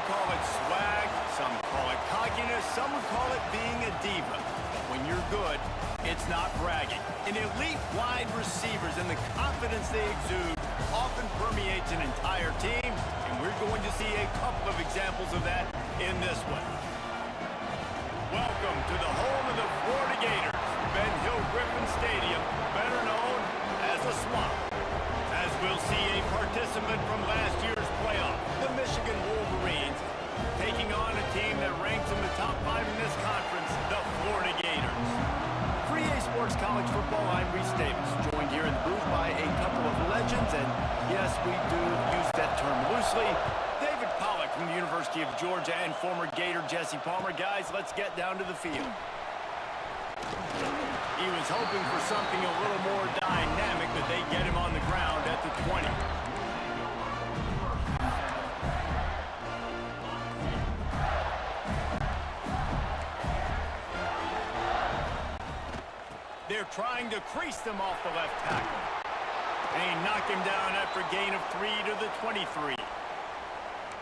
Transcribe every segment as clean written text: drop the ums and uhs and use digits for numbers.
call it swag, some call it cockiness, some would call it being a diva. When you're good, it's not bragging. An elite wide receivers and the confidence they exude often permeates an entire team, and we're going to see a couple of examples of that in this one. Welcome to the home of the Florida Gators, Ben Hill Griffin Stadium, better known as the Swamp. As we'll see a participant from last year's playoff, the Michigan Wolverines, taking on a team that ranks in the top 5 in this conference, the Florida Gators. For EA Sports College Football, I'm Reese Davis, joined here in the booth by a couple of legends, and yes, we do use that term loosely. David Pollack from the University of Georgia and former Gator Jesse Palmer. Guys, let's get down to the field. He was hoping for something a little more dynamic, but they get him on the ground at the 20. They're trying to crease them off the left tackle. They knock him down after a gain of 3 to the 23.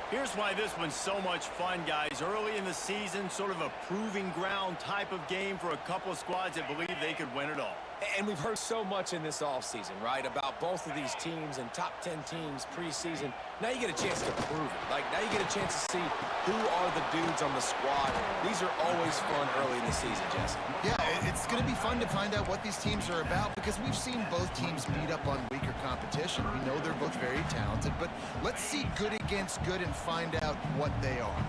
Here's why this one's so much fun, guys. Early in the season, sort of a proving ground type of game for a couple of squads that believe they could win it all. And we've heard so much in this offseason, right, about both of these teams and top 10 teams preseason. Now you get a chance to prove it. Like, now you get a chance to see who are the dudes on the squad. These are always fun early in the season, Jesse. Yeah, it's going to be fun to find out what these teams are about because we've seen both teams beat up on weaker competition. We know they're both very talented, but let's see good against good and find out what they are.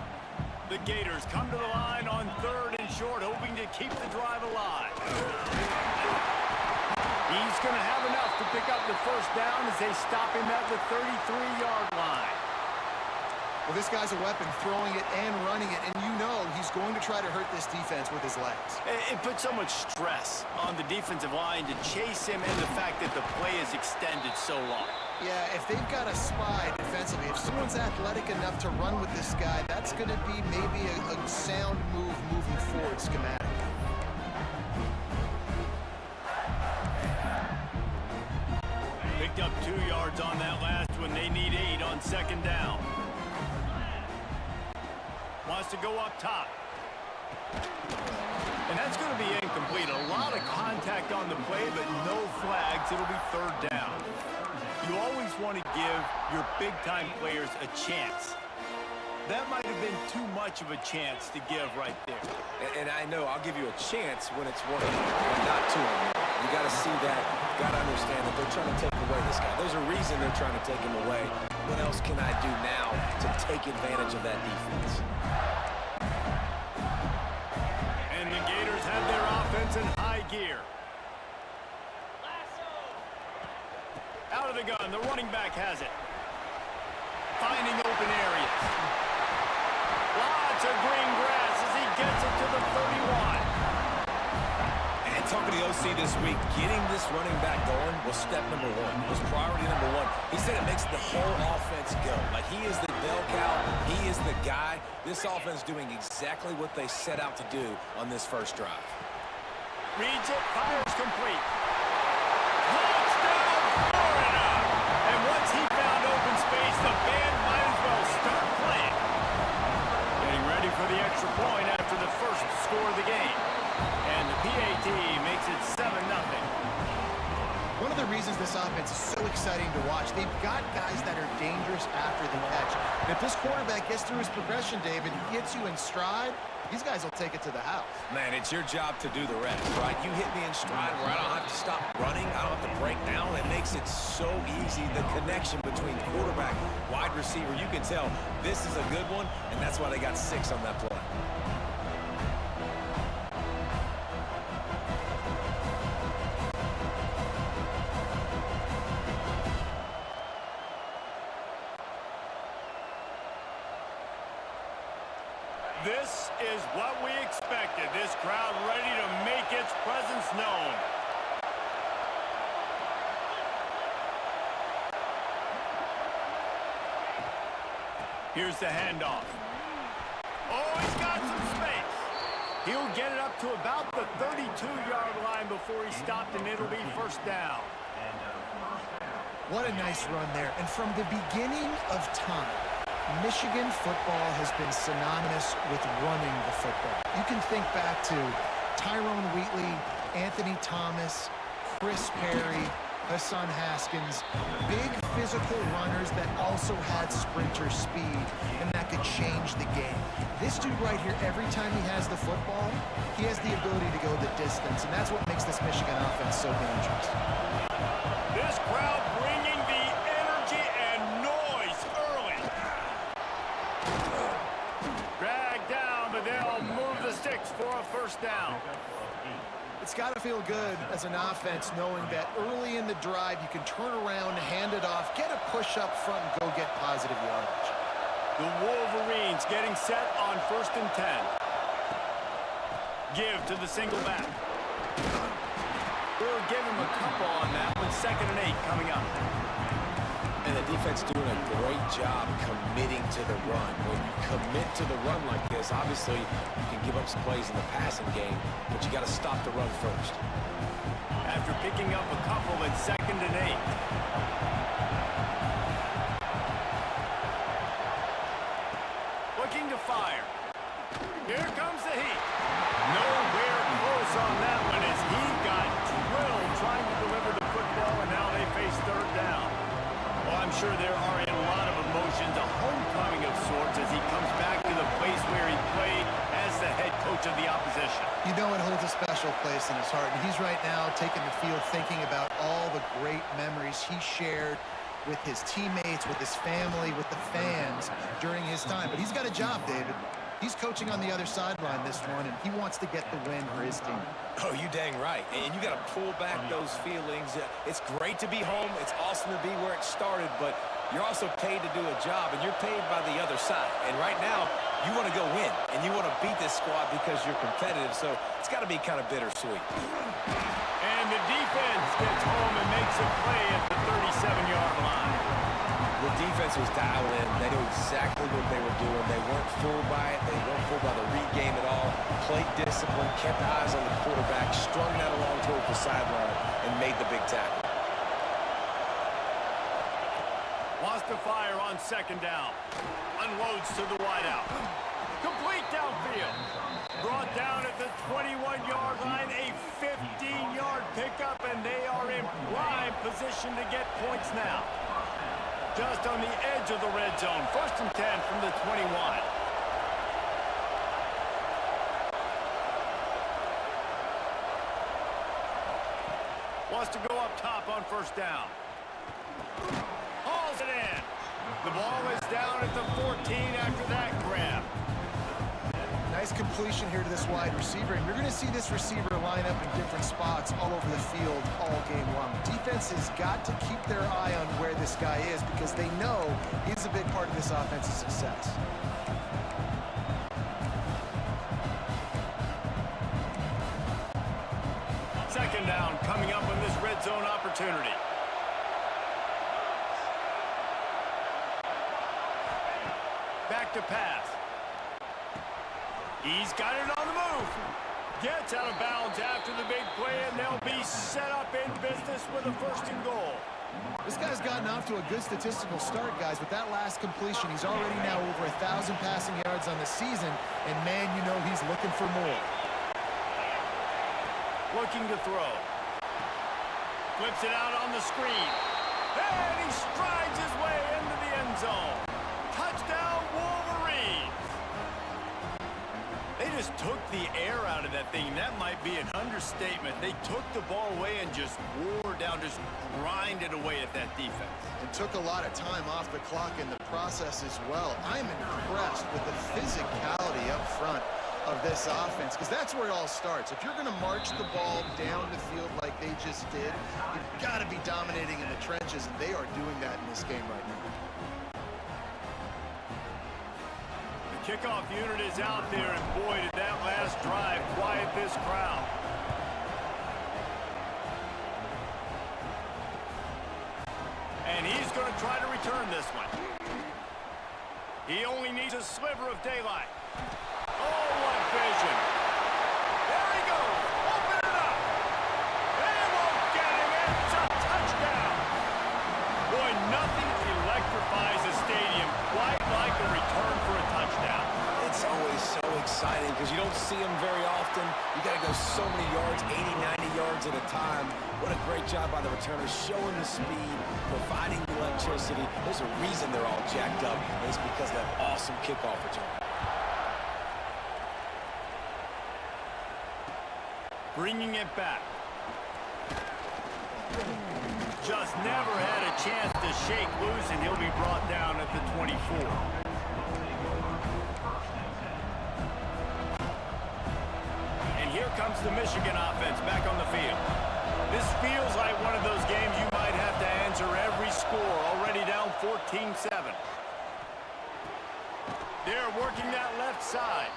The Gators come to the line on 3rd and short, hoping to keep the drive alive. He's going to have enough to pick up the first down as they stop him at the 33-yard line. Well, this guy's a weapon, throwing it and running it, and you know he's going to try to hurt this defense with his legs. It puts so much stress on the defensive line to chase him and the fact that the play is extended so long. Yeah, if they've got a spy defensively, if someone's athletic enough to run with this guy, that's going to be maybe a sound move moving forward schematic. Picked up 2 yards on that last one. They need 8 on 2nd down. Wants to go up top. And that's going to be incomplete. A lot of contact on the play, but no flags. It'll be 3rd down. You always want to give your big-time players a chance. That might have been too much of a chance to give right there. And I know I'll give you a chance when it's working, but not too much. You got to see that. Got to understand that they're trying to take away this guy. There's a reason they're trying to take him away. What else can I do now to take advantage of that defense? And the Gators have their offense in high gear. Out of the gun, the running back has it. Finding open areas. Lots of green grass as he gets it to the 31. And talking to the OC this week, getting this running back going was step number 1. It was priority number 1. He said it makes the whole offense go. Like, he is the bell cow. He is the guy. This offense doing exactly what they set out to do on this first drive. Reads it, fires complete. Touchdown, Florida! And once he found open space, the band might as well start playing. Getting ready for the extra point after the first score of the game. And the PAT makes it 7-0. One of the reasons this offense is so exciting to watch, they've got guys that are dangerous after the catch. And if this quarterback gets through his progression, David, he hits you in stride, these guys will take it to the house. Man, it's your job to do the rest, right? You hit me in stride where I don't have to stop running. I don't have to break down. It makes it so easy. The connection between quarterback, wide receiver, you can tell this is a good one, and that's why they got 6 on that play. This is what we expected. This crowd ready to make its presence known. Here's the handoff. Oh, he's got some space. He'll get it up to about the 32-yard line before he stopped, and it'll be 1st down. What a nice run there. And from the beginning of time, Michigan football has been synonymous with running the football. You can think back to Tyrone Wheatley, Anthony Thomas, Chris Perry, Hassan Haskins, big physical runners that also had sprinter speed, and that could change the game. This dude right here, every time he has the football, he has the ability to go the distance, and that's what makes this Michigan offense so dangerous. This crowd bringing the energy and noise early. Drag down, but they'll move the sticks for a first down. It's got to feel good as an offense knowing that early in the drive you can turn around, hand it off, get a push up front, and go get positive yardage. The Wolverines getting set on 1st and 10. Give to the single back. We'll give him a couple on that one. 2nd and 8 coming up. And the defense doing a great job committing to the run. When you commit to the run like this, obviously you can give up some plays in the passing game, but you got to stop the run first. After picking up a couple at 2nd and 8. Looking to fire. Here comes the heat. Nowhere close on that one as he got drilled trying to deliver the football, and now they face 3rd down. Well, I'm sure there are a lot of emotions, a homecoming of sorts as he comes back to the place where he played as the head coach of the opposition. You know it holds a special place in his heart, and he's right now taking the field thinking about all the great memories he shared with his teammates, with his family, with the fans during his time. But he's got a job, David. He's coaching on the other sideline this one, and he wants to get the win for his team. Oh, you dang right. And you got to pull back those feelings. It's great to be home. It's awesome to be where it started, but you're also paid to do a job, and you're paid by the other side. And right now, you want to go win, and you want to beat this squad because you're competitive, so it's got to be kind of bittersweet. And the defense gets home and makes a play at the 37-yard line. The defense was dialed in. They knew exactly what they were doing. They weren't fooled by it. They weren't fooled by the read game at all. Played discipline, kept eyes on the quarterback, strung that along towards the sideline, and made the big tackle. Wants to fire on 2nd down. Unloads to the wideout. Complete downfield. Brought down at the 21-yard line. A 15-yard pickup, and they are in prime position to get points now. Just on the edge of the red zone. 1st and 10 from the 21. Wants to go up top on 1st down. Hauls it in. The ball is down at the 14 after that grab. Nice completion here to this wide receiver, and you're going to see this receiver line up in different spots all over the field all game long. Defense has got to keep their eye on where this guy is because they know he's a big part of this offense's success. Second down coming up on this red zone opportunity. Back to pass. He's got it on the move. Gets out of bounds after the big play, and they'll be set up in business with a 1st and goal. This guy's gotten off to a good statistical start, guys. With that last completion, he's already now over 1,000 passing yards on the season, and man, you know he's looking for more. Looking to throw. Flips it out on the screen. And he strides his way into the end zone. Touchdown, Wolverines. They just took the air out of that thing. That might be an understatement. They took the ball away and just wore down, just grinded away at that defense. And took a lot of time off the clock in the process as well. I'm impressed with the physicality up front of this offense, because that's where it all starts. If you're going to march the ball down the field like they just did, you've got to be dominating in the trenches, and they are doing that in this game right now. The kickoff unit is out there, and boy, did that last drive quiet this crowd. And he's going to try to return this one. He only needs a sliver of daylight. Oh, what vision. There he goes. Open it up. They won't get him. It's a touchdown. Boy, nothing electrifies a stadium quite like a see him very often. You got to go so many yards, 80, 90 yards at a time. What a great job by the returner, showing the speed, providing the electricity. There's a reason they're all jacked up, and it's because of that awesome kickoff return. Bringing it back. Just never had a chance to shake loose, and he'll be brought down at the 24. And here comes the Michigan offense back on the field. This feels like one of those games you might have to answer every score, already down 14-7. They're working that left side.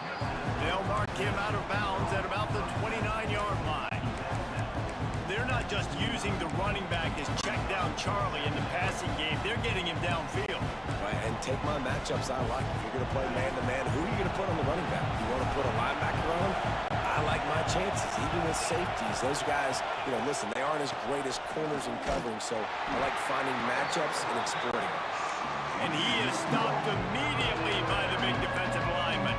They'll mark him out of bounds at about the 29-yard line. They're not just using the running back as check down Charlie in the passing game. They're getting him downfield. Right, and take my matchups I like. If you're going to play man-to-man, who are you going to put on the running back? You want to put a linebacker on? I like my chances, even with safeties. Those guys, you know, listen, they aren't as great as corners and covering, so I like finding matchups and exploiting them. And he is stopped immediately by the big defensive lineman.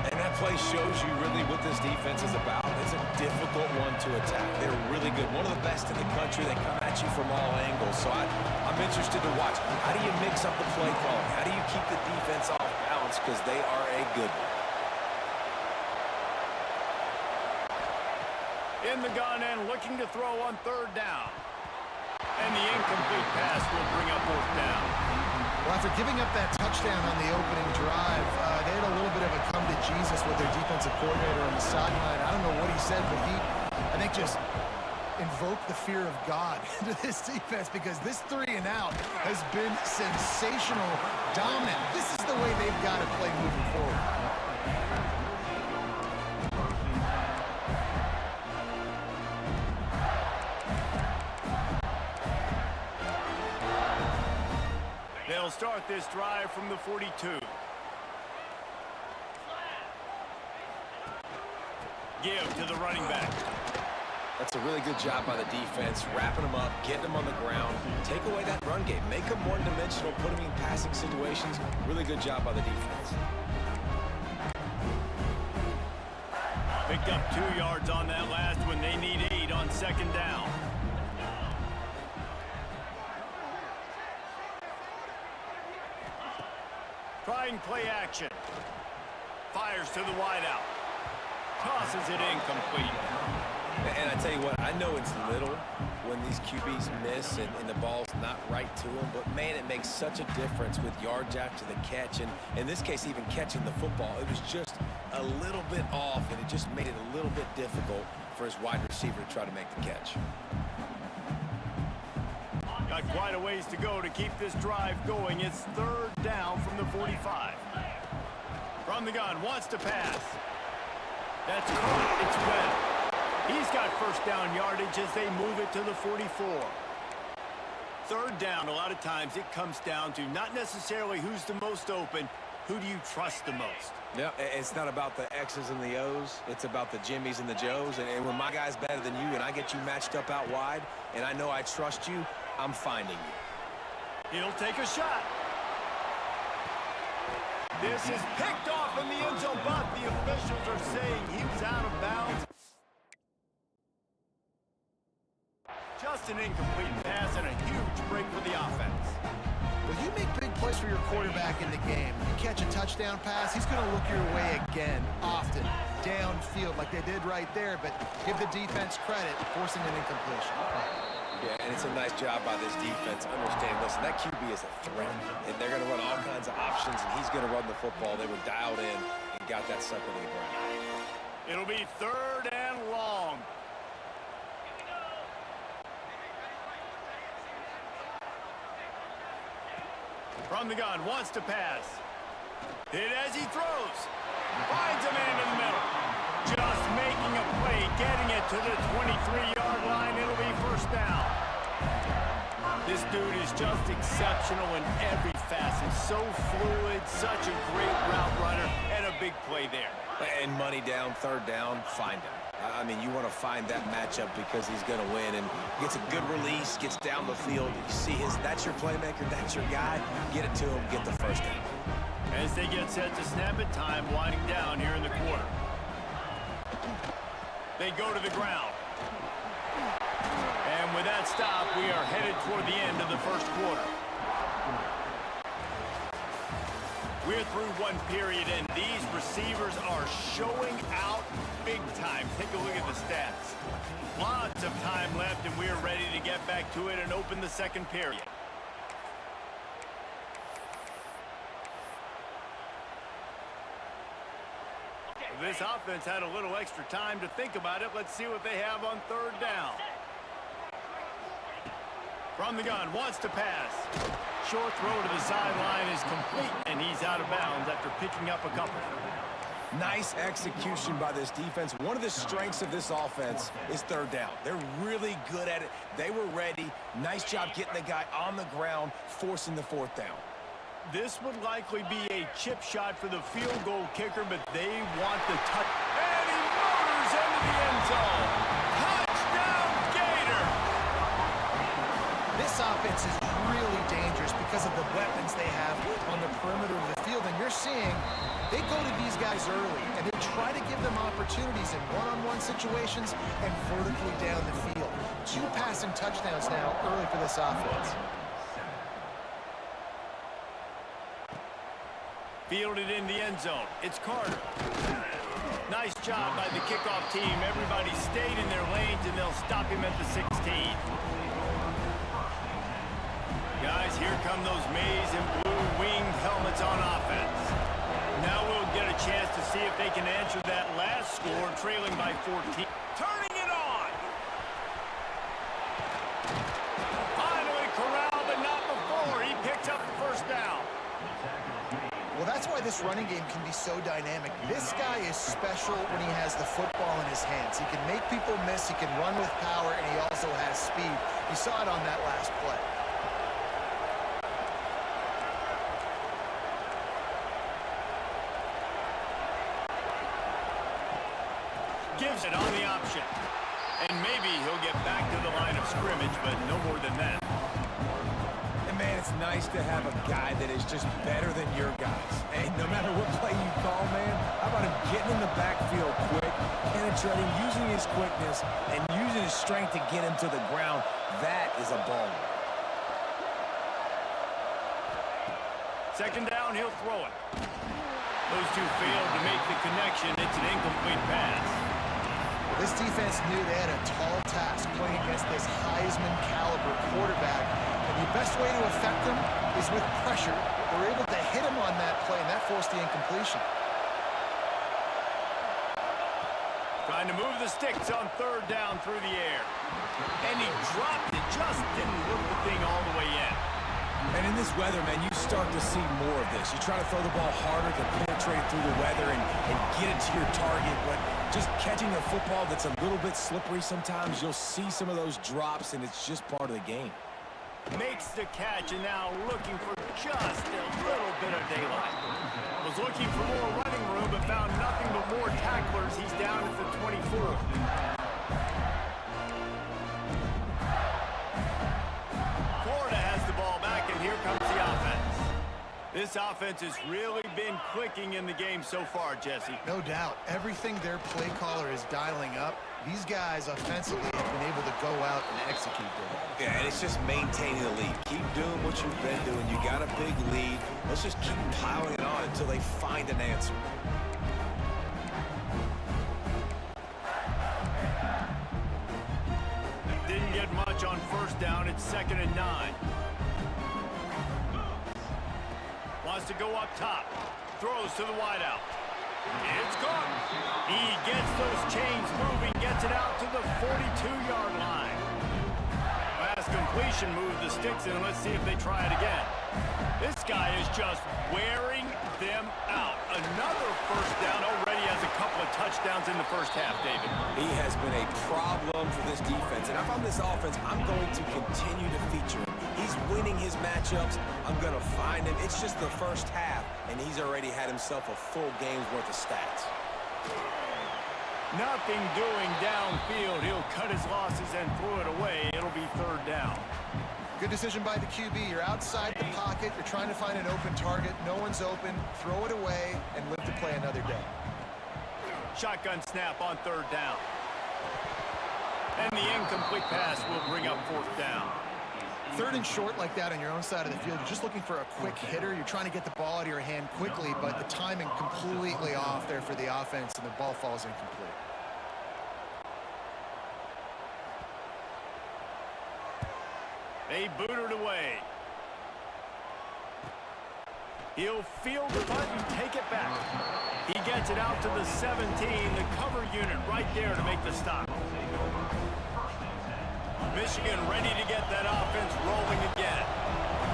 And that play shows you really what this defense is about. It's a difficult one to attack. They're really good. One of the best in the country. They come at you from all angles. So I'm interested to watch. How do you mix up the play calling? How do you keep the defense off balance? Because they are a good one. In the gun and looking to throw on third down. And the incomplete pass will bring up fourth down. Well, after giving up that touchdown on the opening drive, they had a little bit of a come to Jesus with their defensive coordinator on the sideline. I don't know what he said, but he, I think, just invoked the fear of God into this defense, because this 3-and-out has been sensational, dominant. This is the way they've got to play moving forward. They'll start this drive from the 42. Give to the running back. That's a really good job by the defense, wrapping them up, getting them on the ground. Take away that run game. Make them one-dimensional, put them in passing situations. Really good job by the defense. Picked up 2 yards on that last one. They need 8 on second down. Trying play action. Fires to the wideout. Tosses it incomplete. And I tell you what, I know it's little when these QBs miss and the ball's not right to them, but man, it makes such a difference with yards after the catch. And in this case, even catching the football, it was just a little bit off, and it just made it a little bit difficult for his wide receiver to try to make the catch. Got quite a ways to go to keep this drive going. It's third down from the 45. From the gun, wants to pass. That's caught. It's Webb. He's got first down yardage as they move it to the 44. Third down, a lot of times it comes down to not necessarily who's the most open, who do you trust the most? Yeah, it's not about the X's and the O's. It's about the Jimmys and the Joes. And when my guy's better than you and I get you matched up out wide and I know I trust you, I'm finding you. He'll take a shot. This is picked off in the end zone, but the officials are saying he was out of bounds. Just an incomplete pass and a huge break for the offense. Well, you make big plays for your quarterback in the game. You catch a touchdown pass, he's going to look your way again, often, downfield like they did right there, but give the defense credit, forcing an incompletion. Yeah, and it's a nice job by this defense. Understand, listen, that QB is a threat, and they're going to run all kinds of options, and he's going to run the football. They were dialed in and got that sucker to the ground. It'll be third and long. From the gun, wants to pass. Hit as he throws. Finds a man in the middle. Just making a play, getting it to the 23-yard line. It'll be first down. This dude is just exceptional in every facet. So fluid, such a great route runner, and a big play there. And money down, third down, find him. I mean, you want to find that matchup because he's going to win, and gets a good release, gets down the field. You see that's your playmaker, that's your guy. Get it to him, get the first down. As they get set to snap it, time winding down here in the quarter. They go to the ground. And with that stop, we are headed toward the end of the first quarter. We're through one period, and these receivers are showing out big time. Take a look at the stats. Lots of time left, and we're ready to get back to it and open the second period. This offense had a little extra time to think about it. Let's see what they have on third down. From the gun, wants to pass. Short throw to the sideline is complete, and he's out of bounds after picking up a couple. Nice execution by this defense. One of the strengths of this offense is third down. They're really good at it. They were ready. Nice job getting the guy on the ground, forcing the fourth down. This would likely be a chip shot for the field goal kicker, but they want the touch. And he motors into the end zone. Touchdown, Gator! This offense is really dangerous because of the weapons they have on the perimeter of the field. And you're seeing they go to these guys early, and they try to give them opportunities in one-on-one situations and vertically down the field. 2 passing touchdowns now early for this offense. Fielded in the end zone. It's Carter. Nice job by the kickoff team. Everybody stayed in their lanes, and they'll stop him at the 16. Guys, here come those maize and blue winged helmets on offense. Now we'll get a chance to see if they can answer that last score, trailing by 14. Turning it on! Finally corralled, but not before. He picks up the first down. Well, that's why this running game can be so dynamic. This guy is special when he has the football in his hands. He can make people miss, he can run with power, and he also has speed. You saw it on that last play. Gives it on the option. And maybe he'll get back to the line of scrimmage, but no more than that. Man, it's nice to have a guy that is just better than your guys. And no matter what play you call, man, how about him getting in the backfield quick, penetrating, using his quickness, and using his strength to get him to the ground? That is a ball. Second down, he'll throw it. Those two failed to make the connection. It's an incomplete pass. This defense knew they had a tall task playing against this Heisman-caliber quarterback. And the best way to affect them is with pressure. They were able to hit him on that play, and that forced the incompletion. Trying to move the sticks on third down through the air. And he dropped it, just didn't look the thing all the way in. And in this weather, man, you start to see more of this. You try to throw the ball harder to penetrate through the weather and get it to your target, but just catching a football that's a little bit slippery sometimes, you'll see some of those drops, and it's just part of the game. Makes the catch, and now looking for just a little bit of daylight. Was looking for more running room, but found nothing but more tacklers. He's down at the 24. Florida has the ball back, and here comes the offense. This offense has really been clicking in the game so far, Jesse. No doubt. Everything their play caller is dialing up, these guys offensively have been able to go out and execute them. Yeah, and it's just maintaining the lead. Keep doing what you've been doing. You got a big lead. Let's just keep piling it on until they find an answer. Didn't get much on first down. It's 2nd and 9. Wants to go up top. Throws to the wideout. It's caught. He gets those chains moving, gets it out to the 42-yard line. Last completion moved the sticks in. Let's see if they try it again. This guy is just wearing them out. Another first down, already has a couple of touchdowns in the first half, David. He has been a problem for this defense. And if I'm this offense, I'm going to continue to feature him. He's winning his matchups. I'm going to find him. It's just the first half, and he's already had himself a full game's worth of stats. Nothing doing downfield. He'll cut his losses and throw it away. It'll be third down. Good decision by the QB. You're outside the pocket. You're trying to find an open target. No one's open. Throw it away and live to play another day. Shotgun snap on third down. And the incomplete pass will bring up fourth down. Third and short like that on your own side of the field. You're just looking for a quick hitter. You're trying to get the ball out of your hand quickly, but the timing completely off there for the offense, and the ball falls incomplete. They booted away. He'll field the punt and take it back. He gets it out to the 17, the cover unit right there to make the stop. Michigan ready to get that offense rolling again.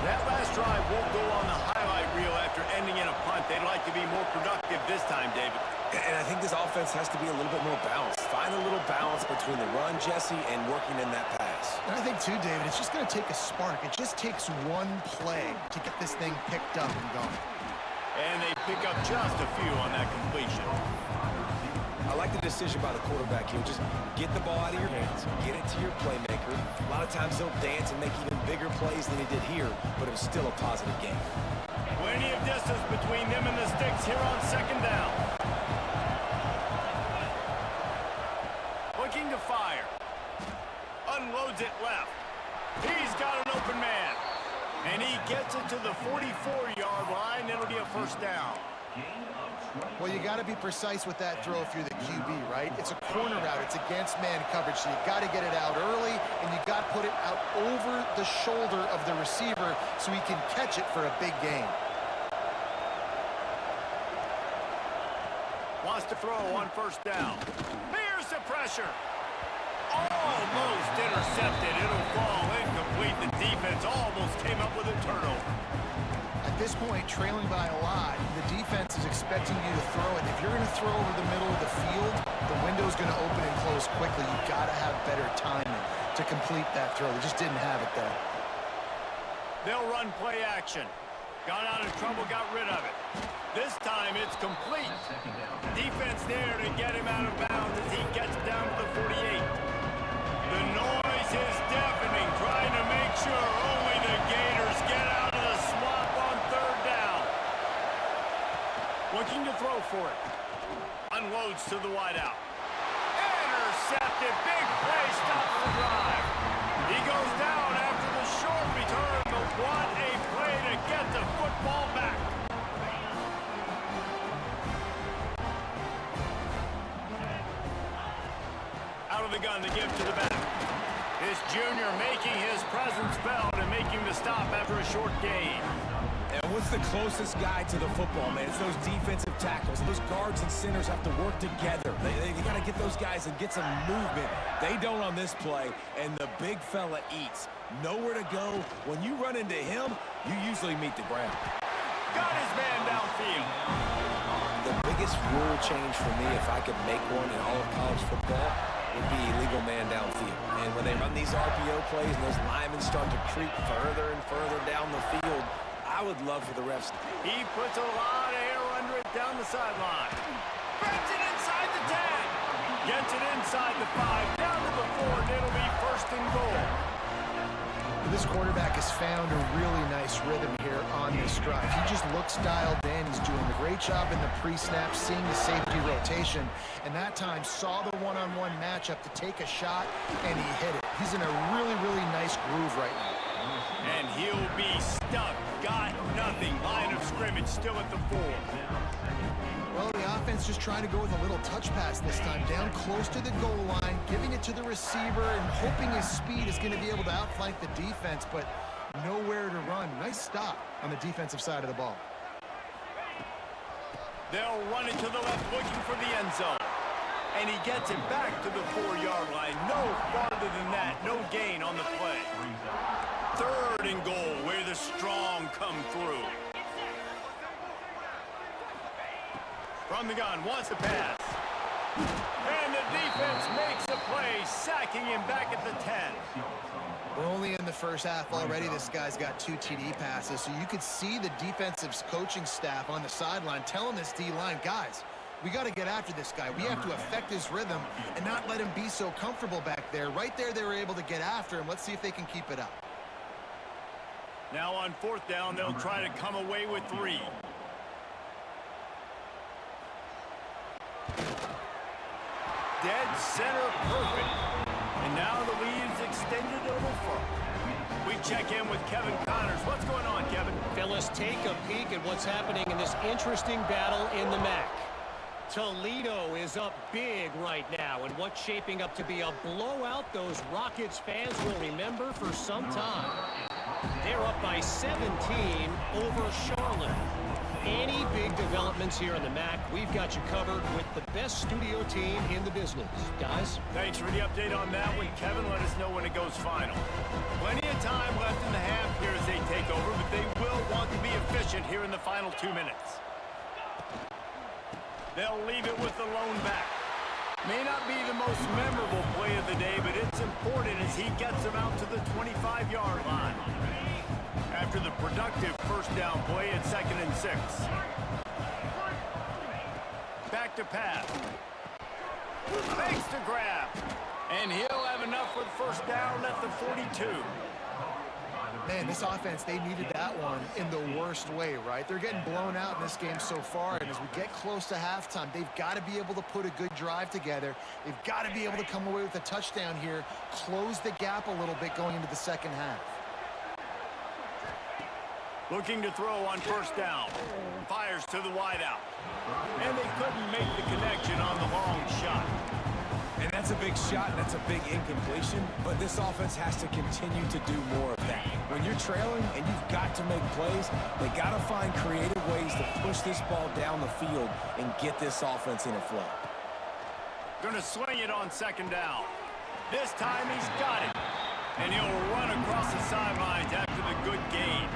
That last drive won't go on the highlight reel after ending in a punt. They'd like to be more productive this time, David. And I think this offense has to be a little bit more balanced. Find a little balance between the run, Jesse, and working in that pass. And I think, too, David, it's just going to take a spark. It just takes one play to get this thing picked up and going. And they pick up just a few on that completion. I like the decision by the quarterback here. Just get the ball out of your hands, get it to your playmaker. A lot of times he'll dance and make even bigger plays than he did here, but it was still a positive game. Plenty of distance between them and the sticks here on second down. Looking to fire. Unloads it left. He's got an open man. And he gets it to the 44-yard line. It'll be a first down. Well, you got to be precise with that throw if you're the QB, right? It's a corner route. It's against man coverage, so you got to get it out early, and you got to put it out over the shoulder of the receiver so he can catch it for a big gain. Wants to throw on first down. Here's the pressure. Almost intercepted. It'll fall incomplete. The defense almost came up with a turnover. At this point, trailing by a lot, the defense is expecting you to throw it. If you're going to throw over the middle of the field, the window's going to open and close quickly. You've got to have better timing to complete that throw. They just didn't have it there. They'll run play action. Got out of trouble, got rid of it. This time it's complete. Defense there to get him out of bounds as he gets down to the 48. The noise is deafening, trying to make sure only the Gators get out of the swamp on third down. Looking to throw for it. Unloads to the wideout. Intercepted. Big play, stops the drive. He goes down after the short return, but what a play to get the football back. Out of the gun to give to the back. This junior making his presence felt and making the stop after a short gain. And what's the closest guy to the football, man? It's those defensive tackles. Those guards and centers have to work together. They got to get those guys and get some movement. They don't on this play, and the big fella eats. Nowhere to go. When you run into him, you usually meet the ground. Got his man downfield. The biggest rule change for me, if I could make one in all of college football, would be illegal man downfield. And when they run these RPO plays and those linemen start to creep further and further down the field, I would love for the refs. He puts a lot of air under it down the sideline. Bends it inside the 10. Gets it inside the 5, down to the 4, and it'll be first and goal. This quarterback has found a really nice rhythm here on this drive. He just looks dialed in. He's doing a great job in the pre-snap, seeing the safety rotation, and that time saw the one-on-one matchup to take a shot, and he hit it. He's in a really, really nice groove right now. And he'll be stuck. Got nothing. Line of scrimmage still at the 4. Well, the offense just trying to go with a little touch pass this time, down close to the goal line, giving it to the receiver and hoping his speed is going to be able to outflank the defense, but nowhere to run. Nice stop on the defensive side of the ball. They'll run it to the left, looking for the end zone. And he gets it back to the 4-yard line. No farther than that. No gain on the play. Third and goal, where the strong come through. From the gun, wants to pass. And the defense makes a play, sacking him back at the 10. We're only in the first half already. This guy's got 2 TD passes, so you could see the defensive coaching staff on the sideline telling this D-line, guys, we got to get after this guy. We have to affect his rhythm and not let him be so comfortable back there. Right there, they were able to get after him. Let's see if they can keep it up. Now on fourth down, they'll try to come away with 3. Dead center perfect. And now the lead is extended a little further. We check in with Kevin Connors. What's going on, Kevin? Fellas, take a peek at what's happening in this interesting battle in the MAC. Toledo is up big right now, and what's shaping up to be a blowout those Rockets fans will remember for some time. They're up by 17 over Charlotte. Any big developments here in the MAC, we've got you covered with the best studio team in the business. Guys? Thanks for the update on that one, Kevin. Let us know when it goes final. Plenty of time left in the half here as they take over, but they will want to be efficient here in the final 2 minutes. They'll leave it with the lone back. May not be the most memorable play of the day, but it's important as he gets them out to the 25-yard line. After the productive first down play at 2nd and 6. Back to pass. Makes the grab. And he'll have enough for the first down at the 42. Man, this offense, they needed that one in the worst way, right? They're getting blown out in this game so far, and as we get close to halftime, they've got to be able to put a good drive together. They've got to be able to come away with a touchdown here, close the gap a little bit going into the second half. Looking to throw on first down. Fires to the wideout. And they couldn't make the connection on the long shot. And that's a big shot, and that's a big incompletion, but this offense has to continue to do more of that. When you're trailing and you've got to make plays, they got to find creative ways to push this ball down the field and get this offense in a flow. Gonna swing it on second down. This time he's got it. And he'll run across the sidelines after the good gain.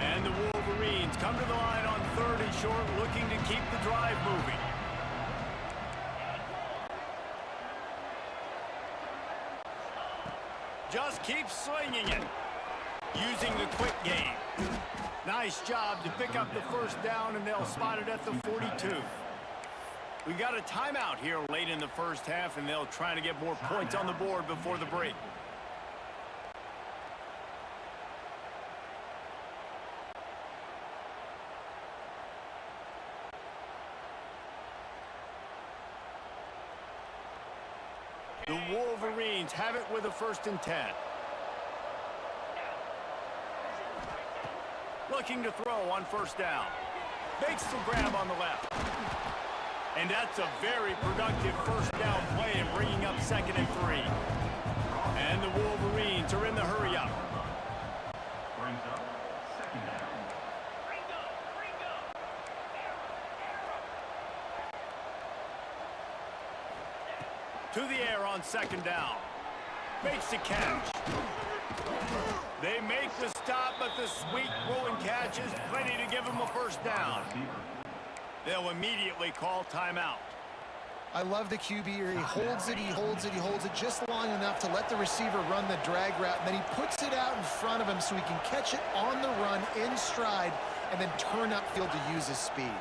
And the Wolverines come to the line on 3rd and short, looking to keep the drive moving. Just keep slinging it, using the quick game. Nice job to pick up the first down, and they'll spot it at the 42. We got a timeout here late in the first half, and they'll try to get more points on the board before the break. The Wolverines have it with a 1st and 10. Looking to throw on first down. Makes the grab on the left. And that's a very productive first down play and bringing up 2nd and 3. And the Wolverines are in the hurry up. Brings up 2nd down. To the air on 2nd down. Makes the catch. They make the stop, but the sweet rolling catch is plenty to give them a first down. They'll immediately call timeout. I love the QB here. He holds it, he holds it, he holds it just long enough to let the receiver run the drag route, and then he puts it out in front of him so he can catch it on the run in stride and then turn upfield to use his speed.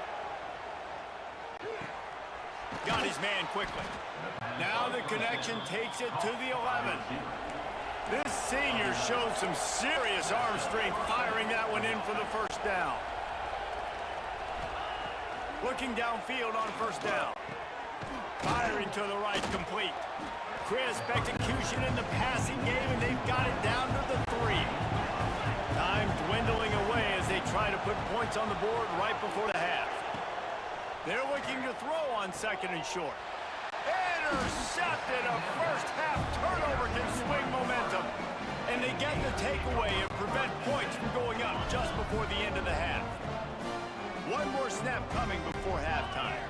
Got his man quickly. Now the connection takes it to the 11. This senior showed some serious arm strength firing that one in for the first down. Looking downfield on first down. Firing to the right, complete. Crisp execution in the passing game, and they've got it down to the 3. Time dwindling away as they try to put points on the board right before the half. They're looking to throw on 2nd and short. Intercepted. A first half turnover can swing momentum. And they get the takeaway and prevent points from going up just before the end of the half. One more snap coming before halftime.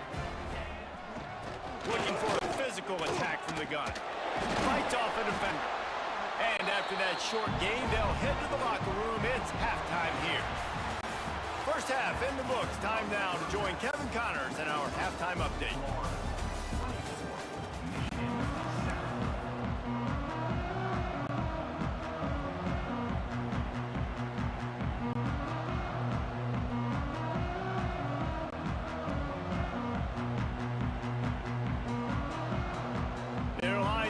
Looking for a physical attack from the gun. Fights off a defender. And after that short gain, they'll head to the locker room. It's halftime here. First half in the books. Time now to join Kevin Connors in our halftime update.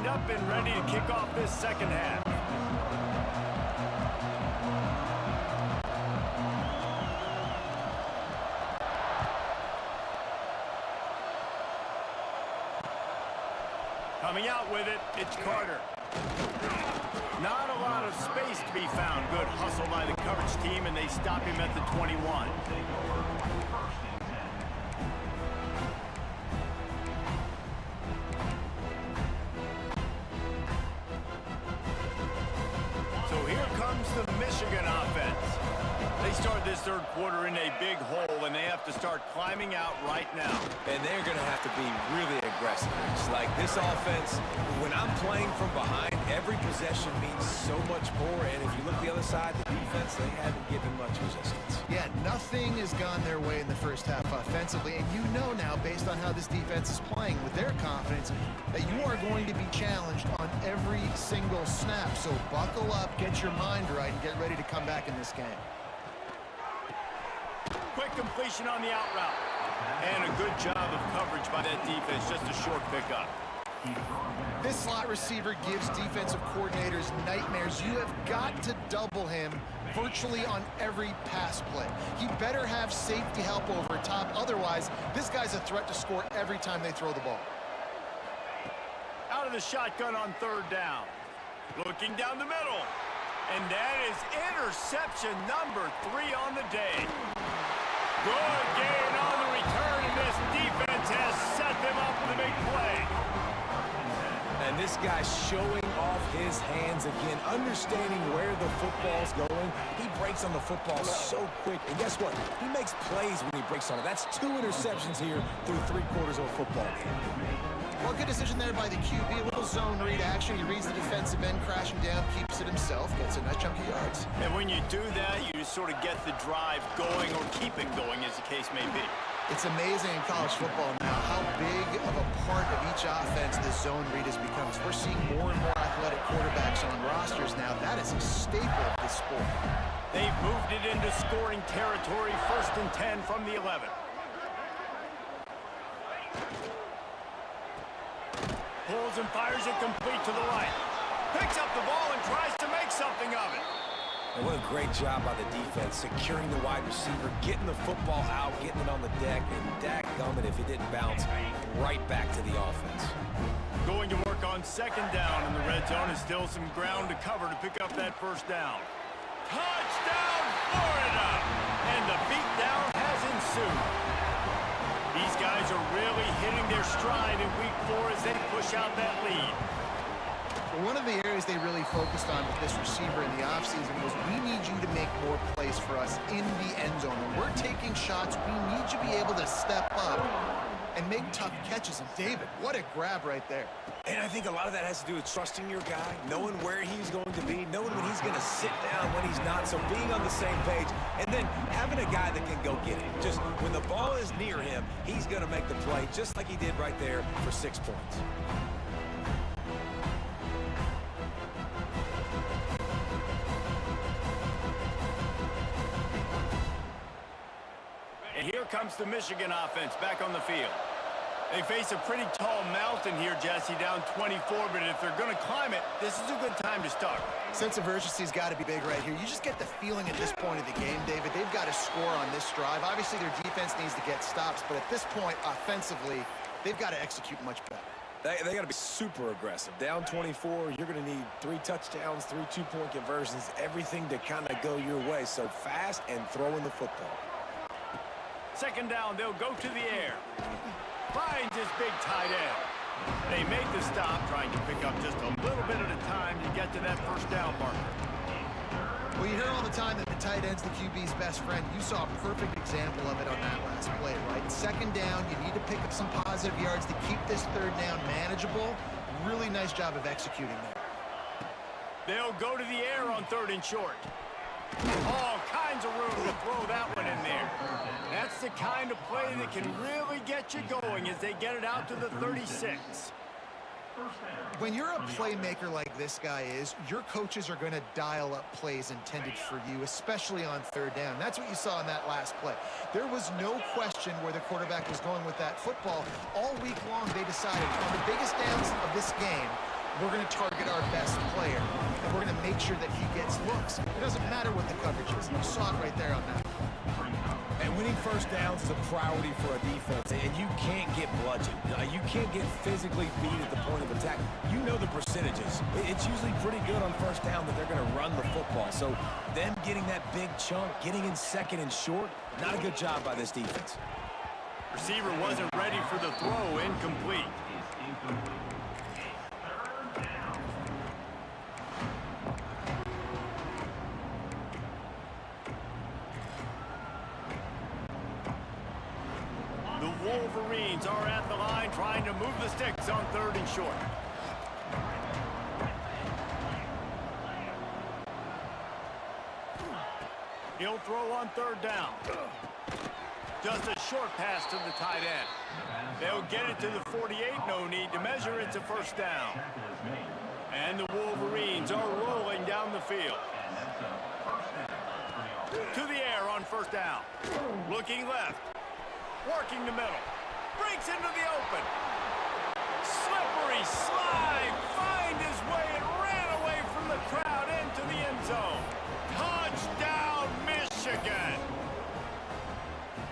up and ready to kick off this second half. Coming out with it, it's Carter. Not a lot of space to be found. Good hustle by the coverage team, and they stop him at the 21. So here comes the Michigan offense. They start this third quarter in a big hole, and they have to start climbing out right now. And they're going to have to be really aggressive. It's like this offense, when I'm playing from behind, every possession means so much more. And if you look the other side, the defense, they haven't given much resistance. Yeah, nothing has gone their way in the first half offensively. And you know now, based on how this defense is playing with their confidence, that you are going to be challenged on every single snap. So buckle up, get your mind right, and get ready to come back in this game. Quick completion on the out route. And a good job of coverage by that defense. Just a short pickup. This slot receiver gives defensive coordinators nightmares. You have got to double him virtually on every pass play. He better have safety help over top. Otherwise, this guy's a threat to score every time they throw the ball. Out of the shotgun on third down. Looking down the middle. And that is interception number 3 on the day. Good gain on the return, and this defense has set them up with a big play. And this guy's showing off his hands again, understanding where the football's going. He breaks on the football so quick. And guess what? He makes plays when he breaks on it. That's 2 interceptions here through 3 quarters of a football game. Well, good decision there by the QB. A little zone read action. He reads the defensive end crashing down, keeps it himself, gets a nice chunk of yards. And when you do that, you sort of get the drive going or keep it going, as the case may be. It's amazing in college football now how big of a part of each offense this zone read has become. We're seeing more and more athletic quarterbacks on rosters now. That is a staple of the sport. They've moved it into scoring territory, 1st and 10 from the 11. Pulls and fires it complete to the right. Picks up the ball and tries to make something of it. And what a great job by the defense, securing the wide receiver, getting the football out, getting it on the deck, and dadgummit if it didn't bounce right back to the offense. Going to work on 2nd down in the red zone, is still some ground to cover to pick up that 1st down. Touchdown, Florida! And the beatdown has ensued. These guys are really hitting their stride in week 4 as they push out that lead. One of the areas they really focused on with this receiver in the offseason was we need you to make more plays for us in the end zone. When we're taking shots, we need you to be able to step up and make tough catches. And David, what a grab right there. And I think a lot of that has to do with trusting your guy, knowing where he's going to be, knowing when he's going to sit down, when he's not, so being on the same page, and then having a guy that can go get it. Just when the ball is near him, he's going to make the play just like he did right there for 6 points. And here comes the Michigan offense back on the field. They face a pretty tall mountain here, Jesse, down 24, but if they're going to climb it, this is a good time to start. Sense of urgency's got to be big right here. You just get the feeling at this point of the game, David, they've got to score on this drive. Obviously, their defense needs to get stops, but at this point, offensively, they've got to execute much better. They got to be super aggressive. Down 24, you're going to need 3 touchdowns, 3 two-point conversions, everything to kind of go your way. So fast and throwing the football. 2nd down, they'll go to the air. Finds his big tight end. They make the stop, trying to pick up just a little bit at a time to get to that 1st down marker. Well, you hear all the time that the tight end's the QB's best friend. You saw a perfect example of it on that last play, right? 2nd down, you need to pick up some positive yards to keep this 3rd down manageable. Really nice job of executing there. They'll go to the air on 3rd and short. All kinds of room to throw that one in there. That's the kind of play that can really get you going as they get it out to the 36. When you're a playmaker like this guy is, your coaches are going to dial up plays intended for you, especially on 3rd down. That's what you saw in that last play. There was no question where the quarterback was going with that football. All week long, they decided on the biggest downs of this game, we're going to target our best player, and we're going to make sure that he gets looks. It doesn't matter what the coverage is. You saw it right there on that. And winning first downs is a priority for a defense, and you can't get bludgeoned. You can't get physically beat at the point of attack. You know the percentages. It's usually pretty good on first down that they're going to run the football. So them getting that big chunk, getting in second and short, not a good job by this defense. Receiver wasn't ready for the throw, incomplete. The Wolverines are at the line trying to move the sticks on 3rd and short. He'll throw on 3rd down. Just a short pass to the tight end. They'll get it to the 48. No need to measure. It's a first down. And the Wolverines are rolling down the field. To the air on 1st down. Looking left. Working the middle. Breaks into the open. Slippery slide. Find his way and ran away from the crowd into the end zone. Touchdown, Michigan.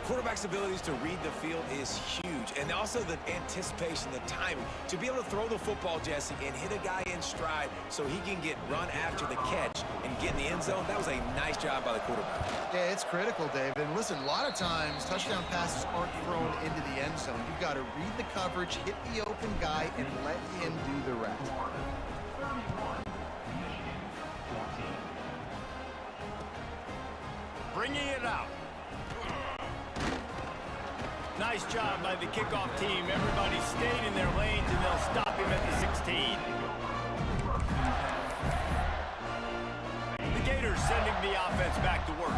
Quarterback's abilities to read the field is huge, and also the anticipation, the timing. To be able to throw the football, Jesse, and hit a guy in stride so he can get run after the catch and get in the end zone, that was a nice job by the quarterback. Yeah, it's critical, David. And listen, a lot of times touchdown passes aren't thrown into the end zone. You've got to read the coverage, hit the open guy, and let him do the rest. Bringing it out. Nice job by the kickoff team. Everybody stayed in their lanes, and they'll stop him at the 16. The Gators sending the offense back to work.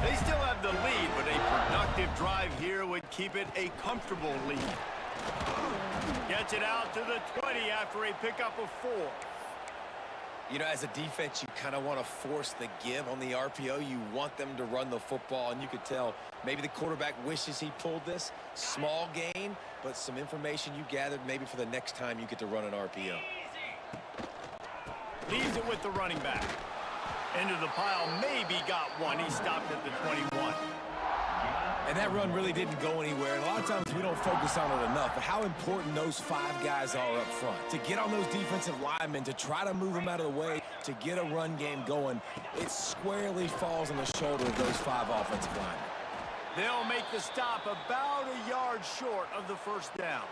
They still have the lead, but a productive drive here would keep it a comfortable lead. Gets it out to the 20 after a pickup of 4. You know, as a defense, you kind of want to force the give on the RPO. You want them to run the football, and you could tell maybe the quarterback wishes he pulled this. Small gain, but some information you gathered maybe for the next time you get to run an RPO. Leaves it with the running back. Into the pile, maybe got one. He stopped at the 21. And that run really didn't go anywhere. And a lot of times we don't focus on it enough, but how important those 5 guys are up front. To get on those defensive linemen, to try to move them out of the way, to get a run game going, it squarely falls on the shoulder of those 5 offensive linemen. They'll make the stop about a yard short of the 1st down.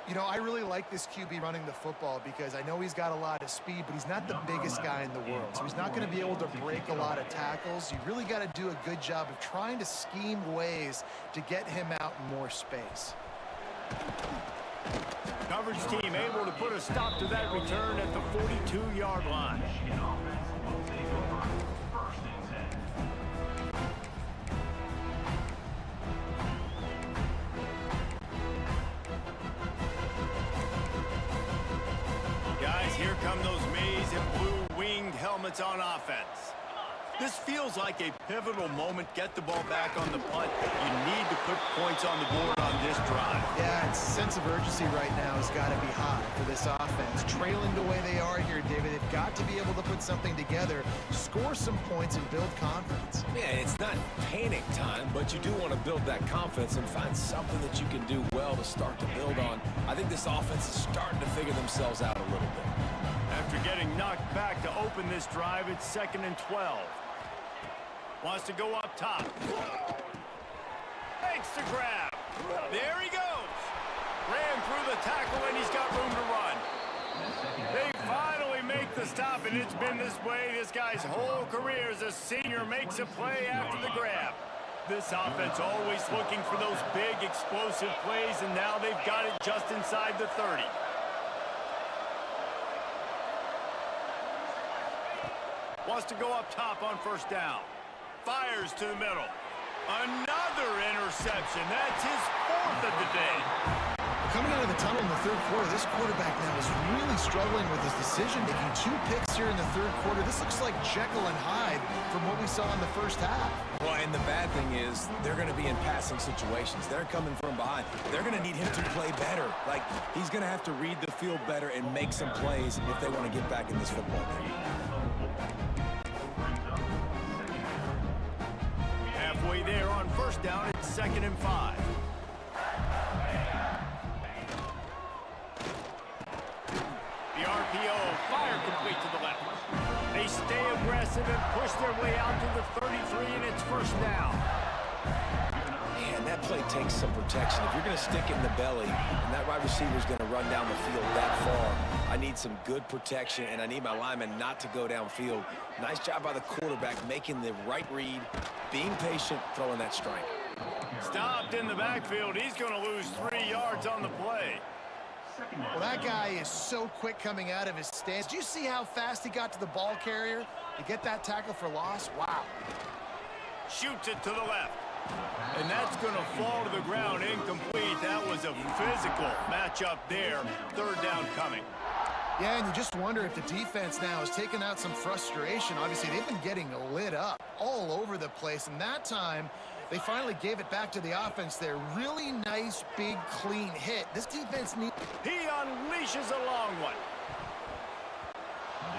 You know, I really like this QB running the football because I know he's got a lot of speed, but he's not the biggest guy in the world. So he's not going to be able to break a lot of tackles. You really got to do a good job of trying to scheme ways to get him out in more space. Coverage team able to put a stop to that return at the 42-yard line. Here come those maize and blue-winged helmets on offense. This feels like a pivotal moment. Get the ball back on the punt. You need to put points on the board on this drive. Yeah, its sense of urgency right now has got to be high for this offense. Trailing the way they are here, David, they've got to be able to put something together, score some points, and build confidence. Yeah, it's not panic time, but you do want to build that confidence and find something that you can do well to start to build on. I think this offense is starting to figure themselves out a little bit. After getting knocked back to open this drive, it's 2nd and 12. Wants to go up top. Makes the grab. There he goes. Ran through the tackle, and he's got room to run. They finally make the stop, and it's been this way this guy's whole career as a senior makes a play after the grab. This offense always looking for those big, explosive plays, and now they've got it just inside the 30. Wants to go up top on 1st down. Fires to the middle. Another interception. That's his 4th of the day. A coming out of the tunnel in the third quarter, this quarterback now is really struggling with his decision-making. 2 picks here in the third quarter. This looks like Jekyll and Hyde from what we saw in the first half. Well, and the bad thing is they're going to be in passing situations. They're coming from behind. They're going to need him to play better. Like, he's going to have to read the field better and make some plays if they want to get back in this football game. Halfway there on first down, it's 2nd and 5. The RPO, fire complete to the left. They stay aggressive and push their way out to the 33, and it's first down. Man, that play takes some protection. If you're going to stick it in the belly and that wide receiver is going to run down the field that far, I need some good protection, and I need my lineman not to go downfield. Nice job by the quarterback making the right read, being patient, throwing that strike. Stopped in the backfield. He's going to lose 3 yards on the play. Well, that guy is so quick coming out of his stance. Did you see how fast he got to the ball carrier to get that tackle for loss? Wow. Shoots it to the left. And that's going to fall to the ground incomplete. That was a physical matchup there. 3rd down coming. Yeah, and you just wonder if the defense now has taken out some frustration. Obviously, they've been getting lit up all over the place, and that time they finally gave it back to the offense there. Really nice, big, clean hit. This defense needs... He unleashes a long one.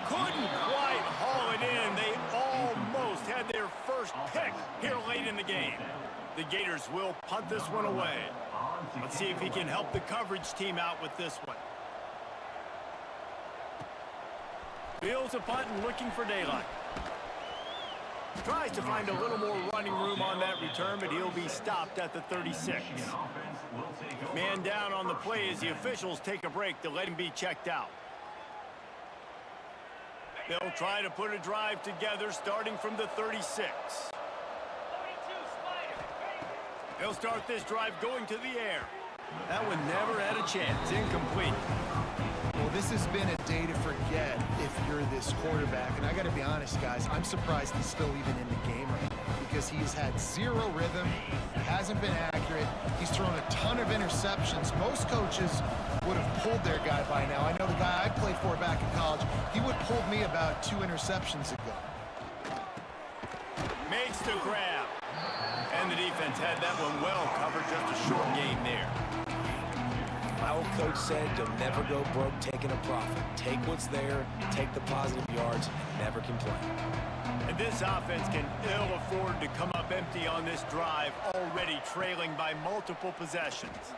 Couldn't quite haul it in. They almost had their first pick here late in the game. The Gators will punt this one away. Let's see if he can help the coverage team out with this one. Fields a punt and looking for daylight. Tries to find a little more running room on that return, but he'll be stopped at the 36. Man down on the play as the officials take a break to let him be checked out. They'll try to put a drive together starting from the 36. They'll start this drive going to the air. That one never had a chance. Incomplete. Well, this has been a day to forget if you're this quarterback. And I got to be honest, guys, I'm surprised he's still even in the game right now because he's had 0 rhythm. He hasn't been accurate. He's thrown a ton of interceptions. Most coaches would have pulled their guy by now. I know the guy I played for back in college, he would have pulled me about 2 interceptions ago. Makes the grab. And the defense had that one well covered. Just a short game there. My old coach said you'll never go broke taking a profit. Take what's there, take the positive yards, and never complain. And this offense can ill afford to come up empty on this drive, already trailing by multiple possessions.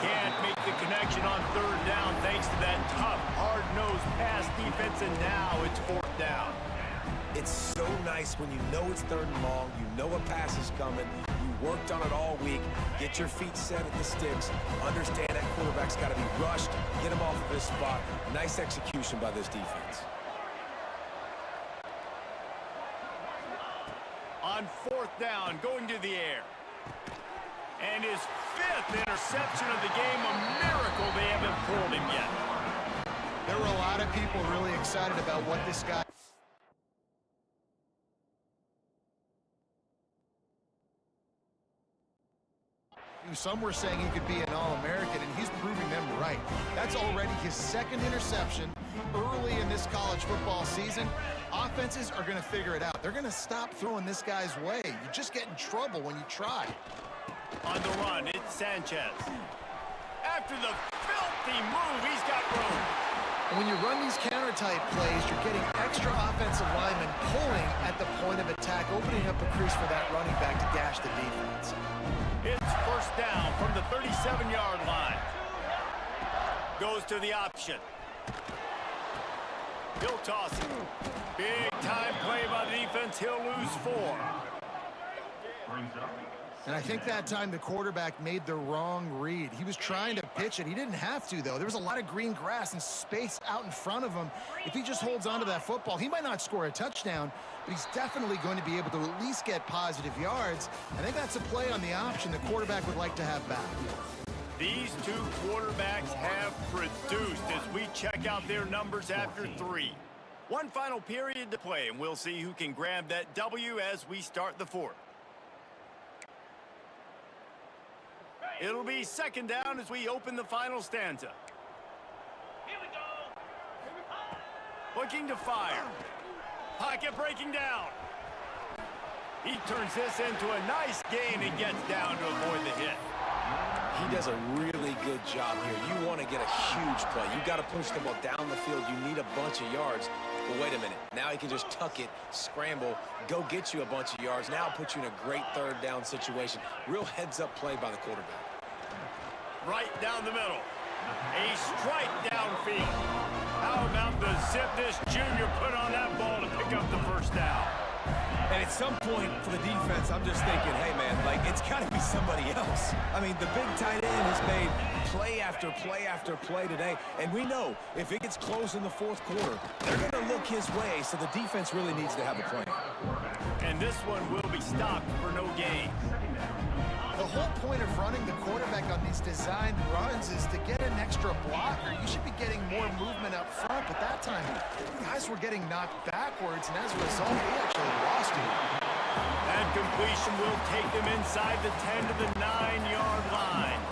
Can't make the connection on 3rd down thanks to that tough, hard-nosed pass defense, and now it's 4th down. It's so nice when you know it's 3rd and long, you know a pass is coming, you worked on it all week, get your feet set at the sticks, understand that quarterback's got to be rushed, get him off of his spot. Nice execution by this defense. On 4th down, going to the air. And his 5th interception of the game, a miracle they haven't pulled him yet. There were a lot of people really excited about what this guy... Some were saying he could be an All-American, and he's proving them right. That's already his 2nd interception early in this college football season. Offenses are going to figure it out. They're going to stop throwing this guy's way. You just get in trouble when you try. On the run, it's Sanchez. After the filthy move, he's got room. And when you run these counter-type plays, you're getting extra offensive linemen pulling at the point of attack, opening up a crease for that running back to gash the defense. It's 1st down from the 37-yard line. Goes to the option. He'll toss it. Big time play by the defense. He'll lose 4. And I think that time the quarterback made the wrong read. He was trying to pitch it. He didn't have to, though. There was a lot of green grass and space out in front of him. If he just holds on to that football, he might not score a touchdown, but he's definitely going to be able to at least get positive yards. I think that's a play on the option the quarterback would like to have back. These 2 quarterbacks have produced as we check out their numbers after 3. One final period to play, and we'll see who can grab that W as we start the 4th. It'll be second down as we open the final stanza. Looking to fire. Pocket breaking down. He turns this into a nice gain and gets down to avoid the hit. He does a really good job here. You want to get a huge play. You got to push the ball down the field. You need a bunch of yards. But wait a minute. Now he can just tuck it, scramble, go get you a bunch of yards. Now put you in a great third down situation. Real heads-up play by the quarterback. Right down the middle. A strike downfield. How about the zip this junior put on that ball to pick up the first down? And at some point for the defense, I'm just thinking, hey, man, like, it's got to be somebody else. I mean, the big tight end has made play after play after play today. And we know if it gets close in the fourth quarter, they're going to look his way, so the defense really needs to have a plan. And this one will be stopped for no gain. The whole point of running the quarterback on these designed runs is to get an extra blocker. You should be getting more movement up front, but that time, guys were getting knocked backwards, and as a result, they actually lost it. That completion will take them inside the 10 to the 9-yard line.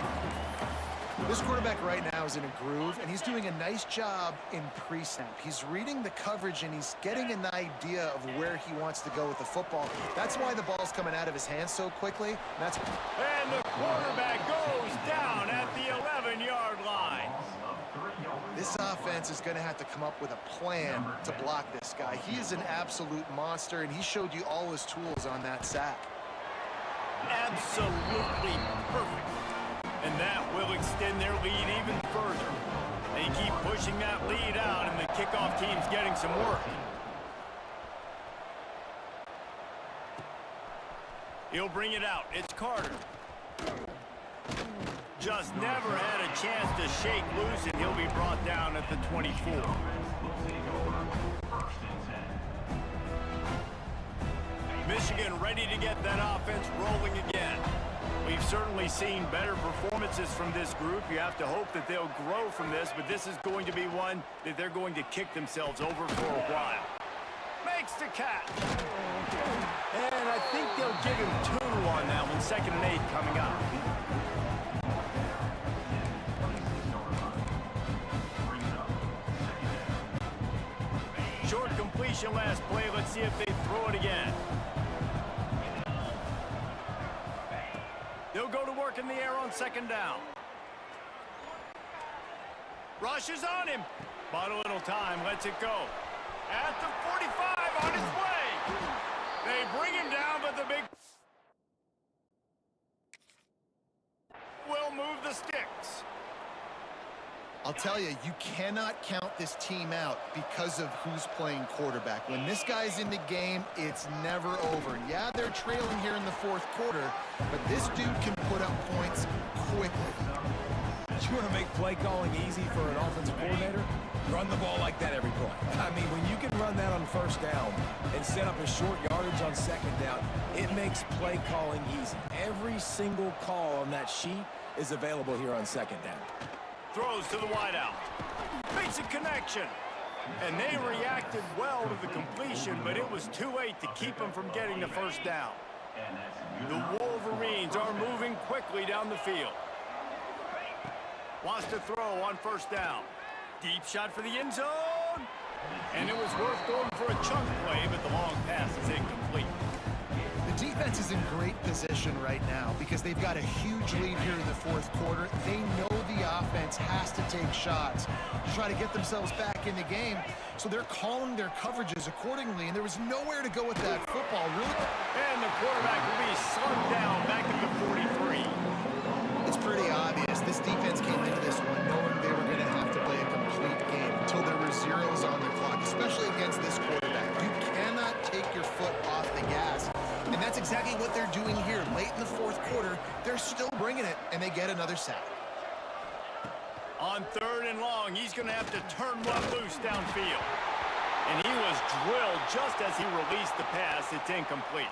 This quarterback right now is in a groove, and he's doing a nice job in pre-snap. He's reading the coverage, and he's getting an idea of where he wants to go with the football. That's why the ball's coming out of his hands so quickly. And the quarterback goes down at the 11-yard line. This offense is going to have to come up with a plan to block this guy. He is an absolute monster, and he showed you all his tools on that sack. Absolutely perfect. And that will extend their lead even further. They keep pushing that lead out, and the kickoff team's getting some work. He'll bring it out. It's Carter. Just never had a chance to shake loose, and he'll be brought down at the 24. Michigan ready to get that offense rolling again. We've certainly seen better performances from this group. You have to hope that they'll grow from this, but this is going to be one that they're going to kick themselves over for a while. Makes the catch. And I think they'll give him 2 on that one. 2nd and 8 coming up. Short completion last play. Let's see if they throw it again. They'll go to work in the air on 2nd down. Rushes on him. Bought a little time. Lets it go. At the 45 on his way. They bring him down, but the big will move the sticks. I'll tell you, you cannot count this team out because of who's playing quarterback. When this guy's in the game, it's never over. Yeah, they're trailing here in the fourth quarter, but this dude can put up points quickly. You want to make play calling easy for an offensive coordinator? Run the ball like that every play. I mean, when you can run that on 1st down and set up a short yardage on 2nd down, it makes play calling easy. Every single call on that sheet is available here on 2nd down. Throws to the wideout. Makes a connection. And they reacted well to the completion, but it was too late to keep them from getting the 1st down. The Wolverines are moving quickly down the field. Wants to throw on 1st down. Deep shot for the end zone. And it was worth going for a chunk play, but the long pass is incomplete. The defense is in great position right now because they've got a huge lead here in the fourth quarter. They know the offense has to take shots to try to get themselves back in the game, so they're calling their coverages accordingly, and there was nowhere to go with that football, really. And the quarterback will be slugged down back at the 43. It's pretty obvious. This defense came into this one knowing they were going to have to play a complete game until there were zeros on the clock, especially against this quarterback. You cannot take your foot off the gas. And that's exactly what they're doing here. Late in the fourth quarter, they're still bringing it, and they get another sack. On 3rd and long, he's going to have to turn one loose downfield. And he was drilled just as he released the pass. It's incomplete.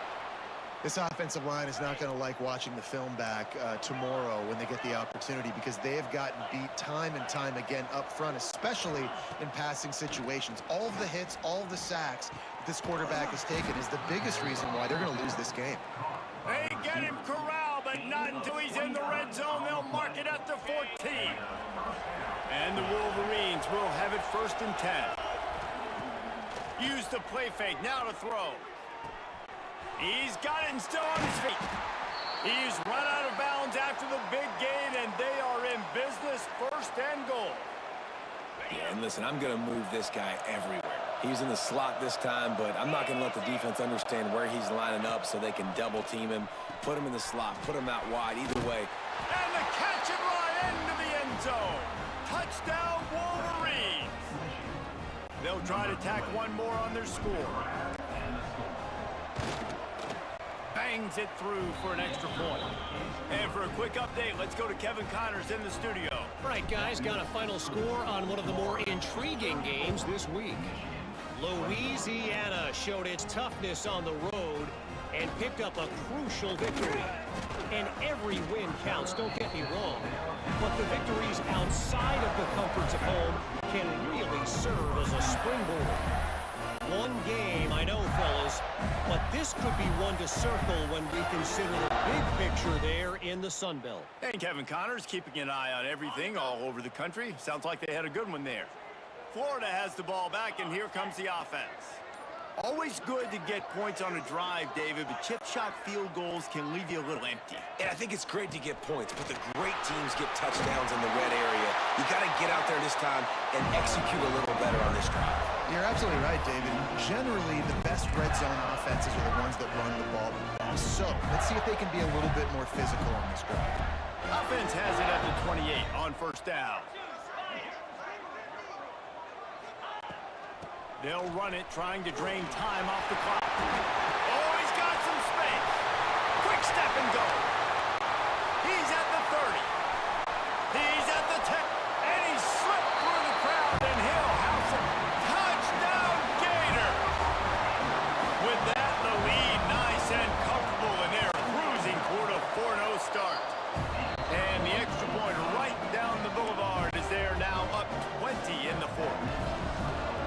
This offensive line is not going to like watching the film back tomorrow when they get the opportunity, because they have gotten beat time and time again up front, especially in passing situations. All of the hits, all of the sacks that this quarterback has taken is the biggest reason why they're going to lose this game. They get him corralled, but not until he he's in the red zone. They'll mark it at the 14. And the Wolverines will have it 1st and 10. Use the play fake. Now to throw. He's got it and still on his feet. He's run out of bounds after the big gain, and they are in business, 1st and goal. Yeah, and listen, I'm going to move this guy everywhere. He's in the slot this time, but I'm not going to let the defense understand where he's lining up so they can double team him, put him in the slot, put him out wide, either way. And the catch and run into the end zone. Touchdown, Wolverines. They'll try to tack one more on their score. Bangs it through for an extra point. And for a quick update, let's go to Kevin Connors in the studio. All right, guys, got a final score on one of the more intriguing games this week. Louisiana showed its toughness on the road and picked up a crucial victory. And every win counts, don't get me wrong. But the victories outside of the comforts of home can really serve as a springboard. One game, I know, fellas, but this could be one to circle when we consider the big picture there in the Sun Belt. And Kevin Connors keeping an eye on everything all over the country. Sounds like they had a good one there. Florida has the ball back, and here comes the offense. Always good to get points on a drive, David, but chip shot field goals can leave you a little empty. And I think it's great to get points, but the great teams get touchdowns in the red area. You got to get out there this time and execute a little better on this drive. You're absolutely right, David. Generally, the best red zone offenses are the ones that run the ball best. So let's see if they can be a little bit more physical on this drive. Offense has it at the 28 on 1st down. They'll run it, trying to drain time off the clock. Oh, he's got some space. Quick step and go. He's at the 30. He's at the 10. And he slipped through the crowd, and he'll have some touchdown Gator. With that, the lead nice and comfortable, and they're cruising toward a 4-0 start. And the extra point right down the boulevard is there now, up 20 in the 4th.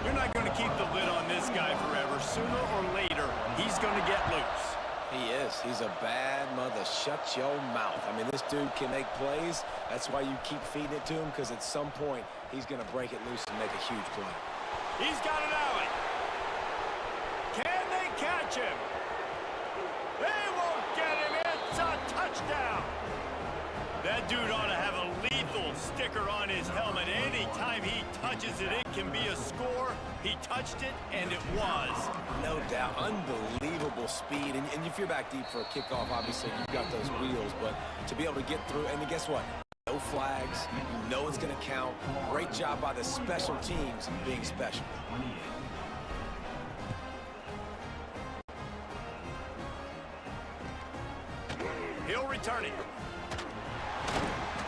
You're not going to keep the lid on this guy forever. Sooner or later, he's going to get loose. He is. He's a bad mother. Shut your mouth. I mean, this dude can make plays. That's why you keep feeding it to him, because at some point, he's going to break it loose and make a huge play. He's got an alley. Can they catch him? They won't get him. It's a touchdown. That dude ought to have a lethal sticker on his helmet. Anytime he touches it, it can be a score. He touched it, and it was. No doubt. Unbelievable speed. And if you're back deep for a kickoff, obviously you've got those wheels. But to be able to get through, and guess what? No flags. You know it's going to count. Great job by the special teams being special. He'll return it.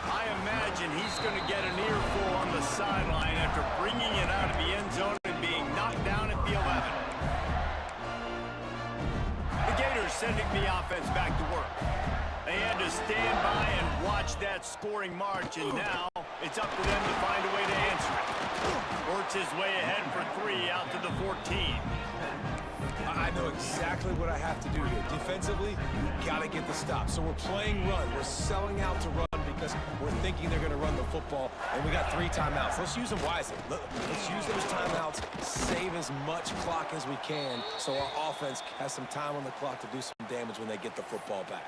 I imagine he's going to get an earful on the sideline after bringing it out of the end zone and being knocked down at the 11. The Gators sending the offense back to work. They had to stand by and watch that scoring march, and now it's up to them to find a way to answer it. Works his way ahead for 3 out to the 14. I know exactly what I have to do here. Defensively, we got to get the stop. So we're playing run. We're selling out to run because we're thinking they're going to run the football, and we got 3 timeouts. Let's use them wisely. Let's use those timeouts, save as much clock as we can so our offense has some time on the clock to do some damage when they get the football back.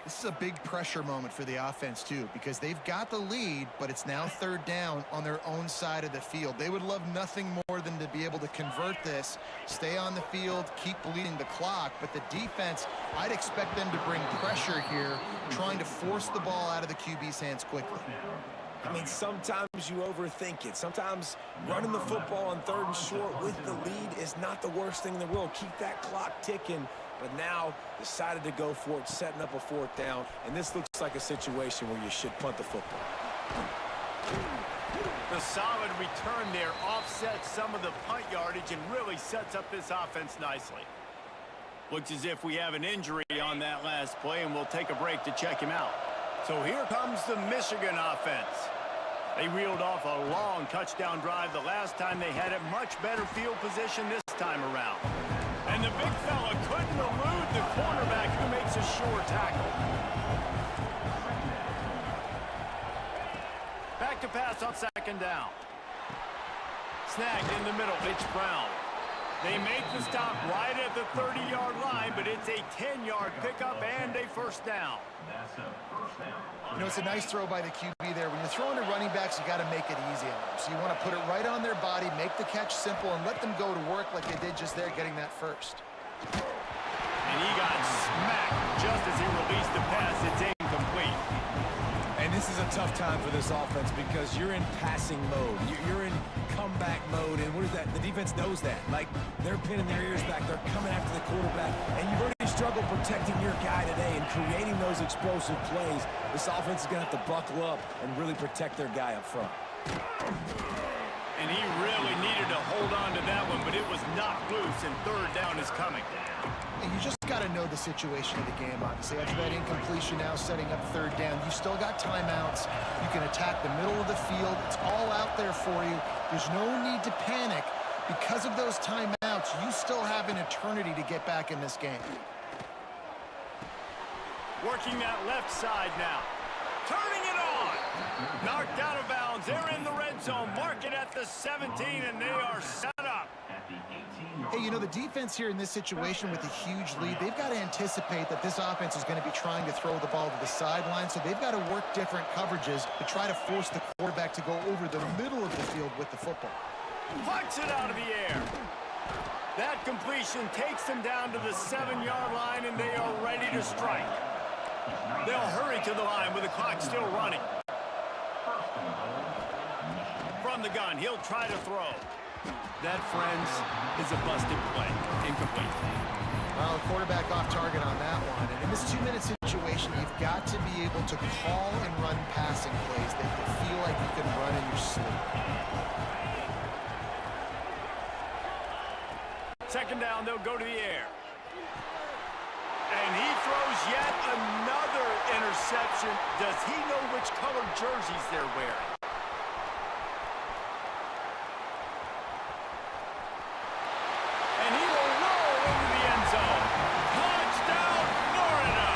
This is a big pressure moment for the offense, too, because they've got the lead, but it's now 3rd down on their own side of the field. They would love nothing more than to be able to convert this, stay on the field, keep bleeding the clock. But the defense, I'd expect them to bring pressure here, trying to force the ball out of the QB's hands quickly. I mean, sometimes you overthink it. Sometimes running the football on 3rd and short with the lead is not the worst thing in the world. Keep that clock ticking. But now decided to go for it, setting up a 4th down. And this looks like a situation where you should punt the football. The solid return there offsets some of the punt yardage and really sets up this offense nicely. Looks as if we have an injury on that last play, and we'll take a break to check him out. So here comes the Michigan offense. They reeled off a long touchdown drive the last time they had it. Much better field position this time around. And the big fella couldn't elude the cornerback who makes a sure tackle. pass on second down. Snagged in the middle. It's Brown. They make the stop right at the 30-yard line, but it's a 10-yard pickup and a first down. That's a first down. You know, it's a nice throw by the QB there. When you're throwing to running backs, you got to make it easy on them. So you want to put it right on their body, make the catch simple, and let them go to work like they did just there, getting that first. And he got smacked just as he released the pass. It's incomplete. And this is a tough time for this offense because you're in passing mode. You're in comeback mode, and what is that? The defense knows that. Like, they're pinning their ears back. They're coming after the quarterback, and you've already struggled protecting your guy today and creating those explosive plays. This offense is going to have to buckle up and really protect their guy up front. And he really needed to hold on to that one, but it was knocked loose, and third down is coming. And you just got to know the situation of the game, obviously. After that incompletion now setting up third down, you still got timeouts. You can attack the middle of the field. It's all out there for you. There's no need to panic. Because of those timeouts, you still have an eternity to get back in this game. Working that left side now. Turning it on. Knocked out of bounds. They're in the red zone. Mark it at the 17, and they are set up. At the 18-yard Hey, you know, the defense here in this situation with a huge lead, they've got to anticipate that this offense is going to be trying to throw the ball to the sideline, so they've got to work different coverages to try to force the quarterback to go over the middle of the field with the football. Pucks it out of the air. That completion takes them down to the 7-yard line, and they are ready to strike. They'll hurry to the line with the clock still running. From the gun, he'll try to throw. That, friends, is a busted play. Incomplete. Well, quarterback off target on that one. And in this 2-minute situation, you've got to be able to call and run passing plays that you feel like you can run in your sleep. Second down, they'll go to the air. And he throws yet another interception. Does he know which colored jerseys they're wearing? And he will roll into the end zone. Touchdown, Florida!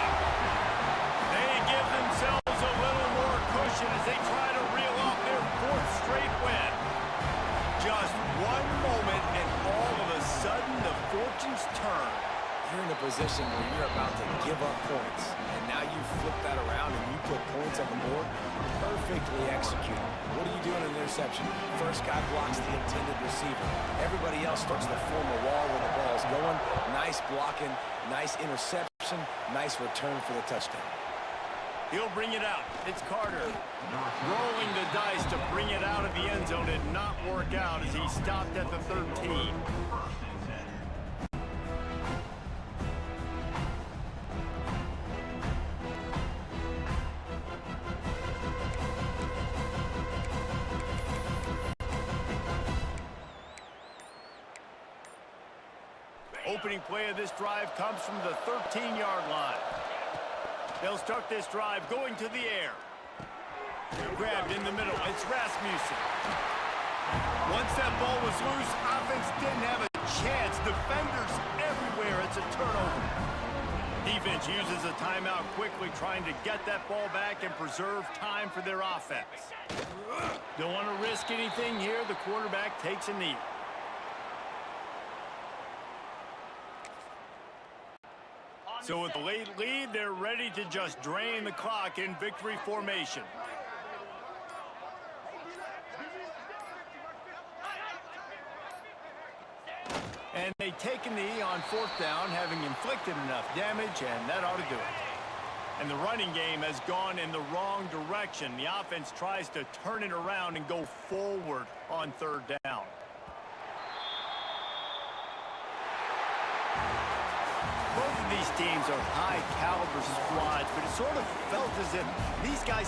They give themselves a little more cushion as they try to reel off their 4th straight win. Just one moment, and all of a sudden, the fortunes turn. You're in a position where you're about to give up points, and now you flip that around and you put points on the board. Perfectly executed. What are you doing in an interception? First guy blocks the intended receiver. Everybody else starts to form a wall when the ball's going. Nice blocking, nice interception, nice return for the touchdown. He'll bring it out. It's Carter. Rolling the dice to bring it out of the end zone did not work out as he stopped at the 13. Opening play of this drive comes from the 13-yard line. They'll start this drive going to the air. Grabbed in the middle. It's Rasmussen. Once that ball was loose, offense didn't have a chance. Defenders everywhere. It's a turnover. Defense uses a timeout quickly, trying to get that ball back and preserve time for their offense. Don't want to risk anything here. The quarterback takes a knee. So with the late lead, they're ready to just drain the clock in victory formation. And they take a knee on 4th down, having inflicted enough damage, and that ought to do it. And the running game has gone in the wrong direction. The offense tries to turn it around and go forward on 3rd down. Both of these teams are high-caliber squads, but it sort of felt as if these guys had